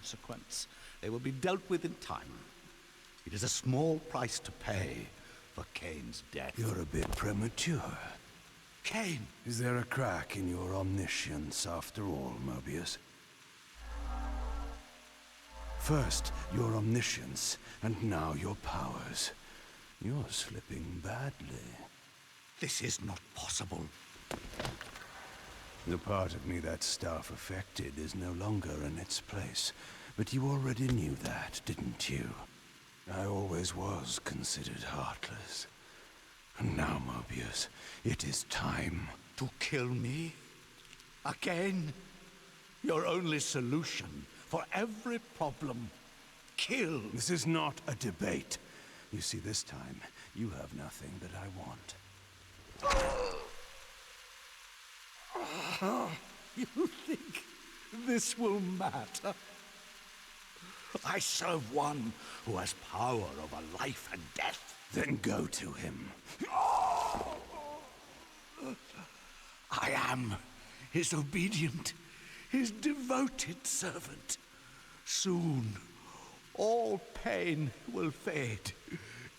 consequence. They will be dealt with in time. It is a small price to pay for Kain's death. You're a bit premature. Kain! Is there a crack in your omniscience after all, Mobius? First, your omniscience, and now your powers. You're slipping badly. This is not possible. The part of me that staff affected is no longer in its place. But you already knew that, didn't you? I always was considered heartless. And now, Mobius, it is time. To kill me? Again? Your only solution for every problem. Kill. This is not a debate. You see, this time, you have nothing that I want. You think this will matter? I serve one who has power over life and death. Then go to him. I am his obedient, his devoted servant. Soon, all pain will fade,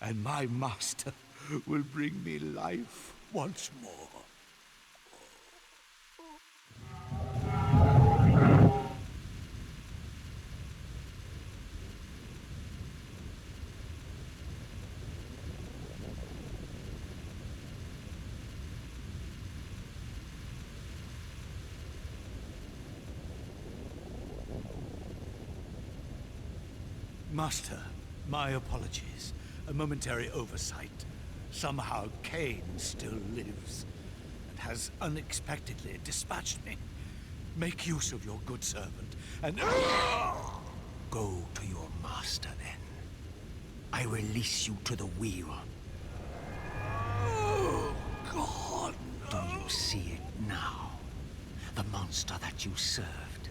and my master will bring me life once more. Master, my apologies. A momentary oversight. Somehow Kain still lives, and has unexpectedly dispatched me. Make use of your good servant, and go to your master then. I release you to the wheel. Oh, God, no. Do you see it now? The monster that you served.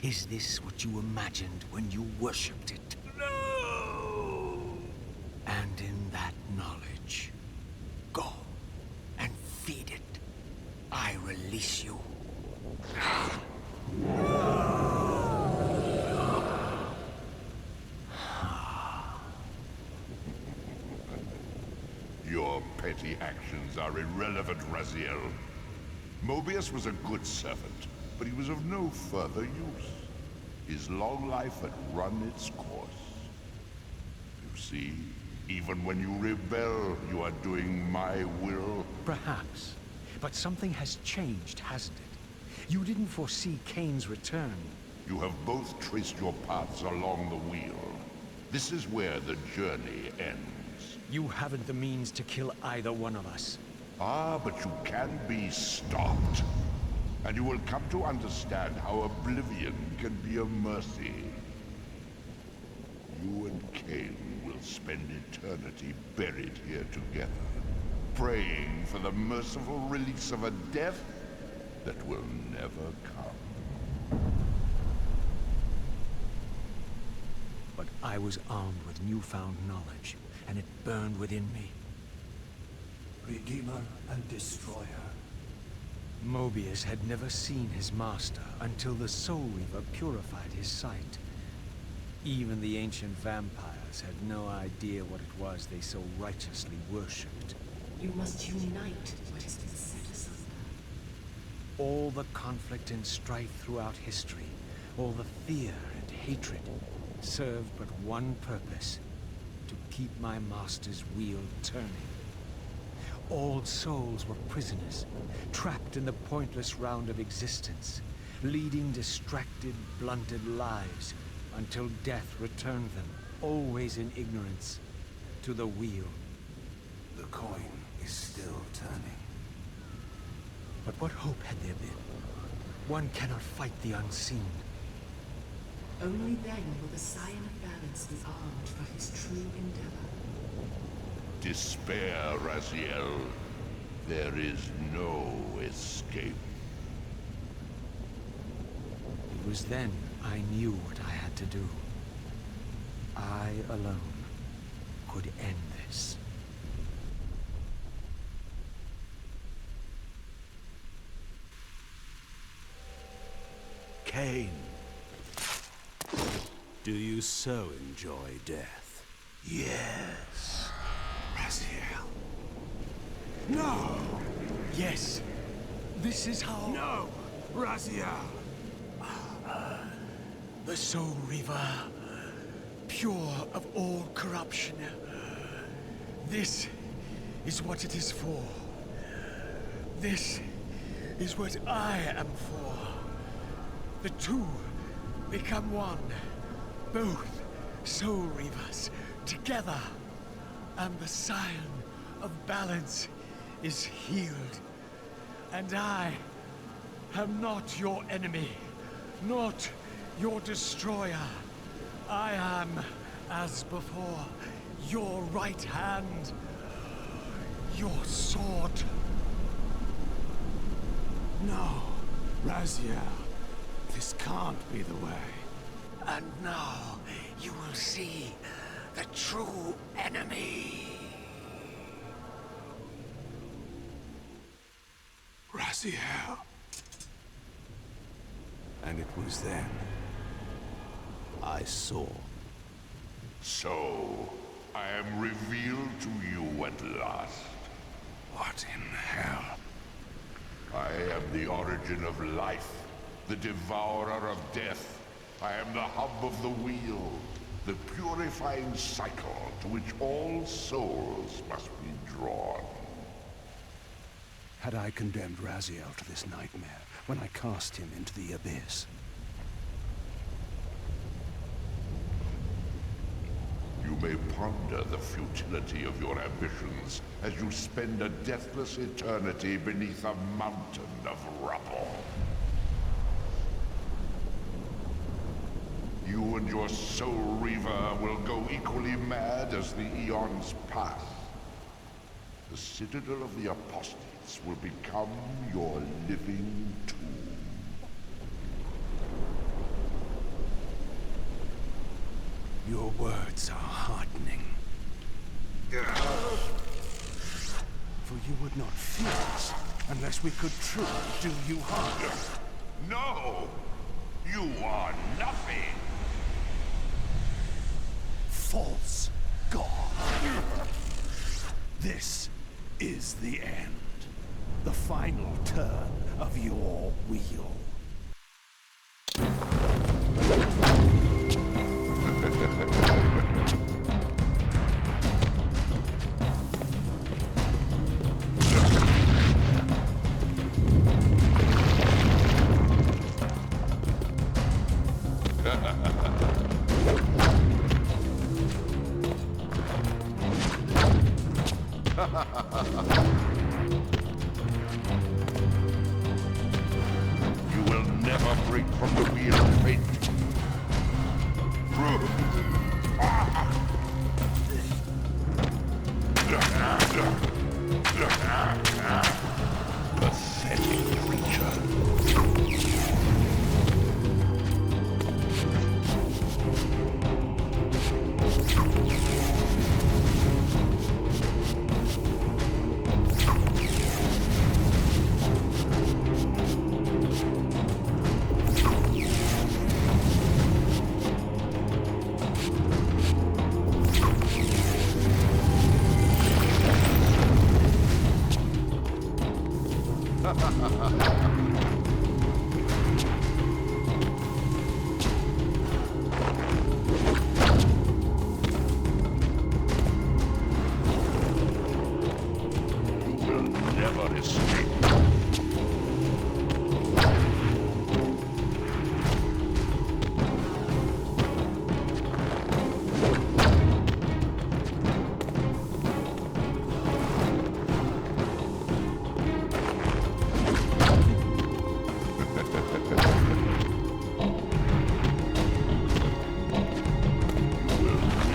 Is this what you imagined when you worshipped it? No! And in that knowledge, go and feed it. I release you. Your petty actions are irrelevant, Raziel. Mobius was a good servant, but he was of no further use. His long life had run its course. You see, even when you rebel, you are doing my will. Perhaps. But something has changed, hasn't it? You didn't foresee Kain's return. You have both traced your paths along the wheel. This is where the journey ends. You haven't the means to kill either one of us. Ah, but you can be stopped. And you will come to understand how oblivion can be a mercy. You and Kain will spend eternity buried here together, praying for the merciful release of a death that will never come. But I was armed with newfound knowledge, and it burned within me. Redeemer and Destroyer. Mobius had never seen his master until the Soul Reaver purified his sight. Even the ancient vampires had no idea what it was they so righteously worshipped. You must unite what has been set asunder. All the conflict and strife throughout history, all the fear and hatred, served but one purpose: to keep my master's wheel turning. All souls were prisoners, trapped in the pointless round of existence, leading distracted, blunted lives until death returned them, always in ignorance, to the wheel. The coin is still turning. But what hope had there been? One cannot fight the unseen. Only then will the Scion of Balance be armed for his true endeavor. Despair, Raziel. There is no escape. It was then I knew what I had to do. I alone could end this. Kain. Do you so enjoy death? Yes. Raziel. No! Yes. This is how... No! Raziel! The Soul Reaver, pure of all corruption. This is what it is for. This is what I am for. The two become one. Both Soul Reavers together. And the Scion of Balance is healed. And I am not your enemy, not your destroyer. I am, as before, your right hand, your sword. No, Raziel. This can't be the way. And now you will see the true enemy. Raziel. And it was then I saw. So, I am revealed to you at last. What in hell? I am the origin of life, the devourer of death. I am the hub of the wheel, the purifying cycle to which all souls must be drawn. Had I condemned Raziel to this nightmare when I cast him into the abyss? You may ponder the futility of your ambitions as you spend a deathless eternity beneath a mountain of rubble. You and your Soul Reaver will go equally mad as the eons pass. The Citadel of the Apostates will become your living tomb. Your words are heartening. For you would not fear us unless we could truly do you harm. No! You are nothing! False god. This is the end. The final turn of your wheel. You will never break from the wheel of fate. Pathetic creature. You will never escape. You will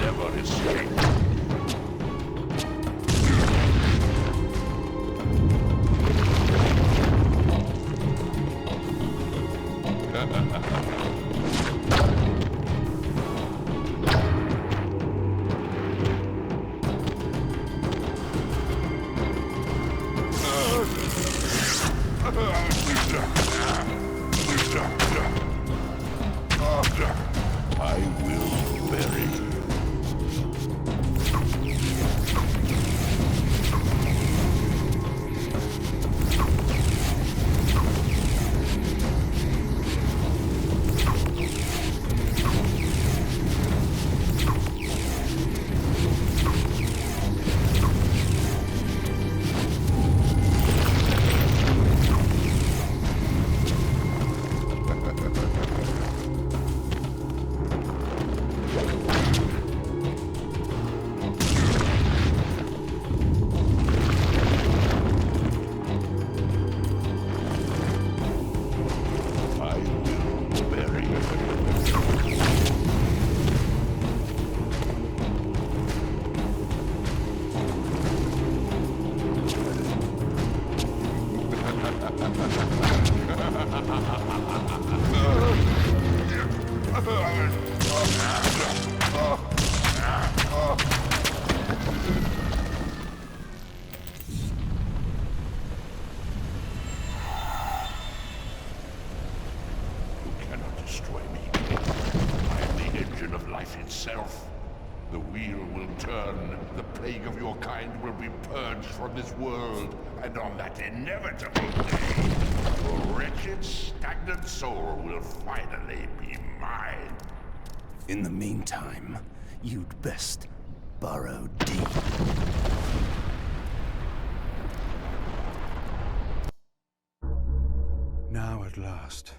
never escape. I will destroy me. I am the engine of life itself. The wheel will turn, the plague of your kind will be purged from this world, and on that inevitable day, your wretched, stagnant soul will finally be mine. In the meantime, you'd best burrow deep. Now at last,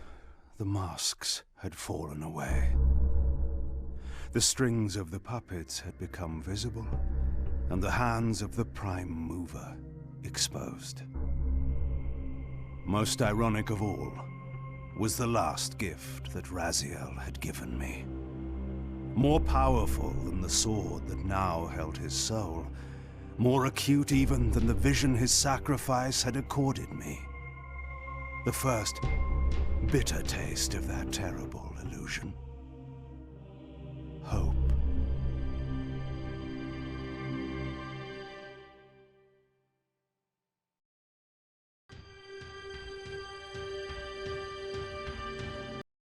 the masks had fallen away. The strings of the puppets had become visible, and the hands of the Prime Mover exposed. Most ironic of all was the last gift that Raziel had given me. More powerful than the sword that now held his soul, more acute even than the vision his sacrifice had accorded me. The first bitter taste of that terrible illusion.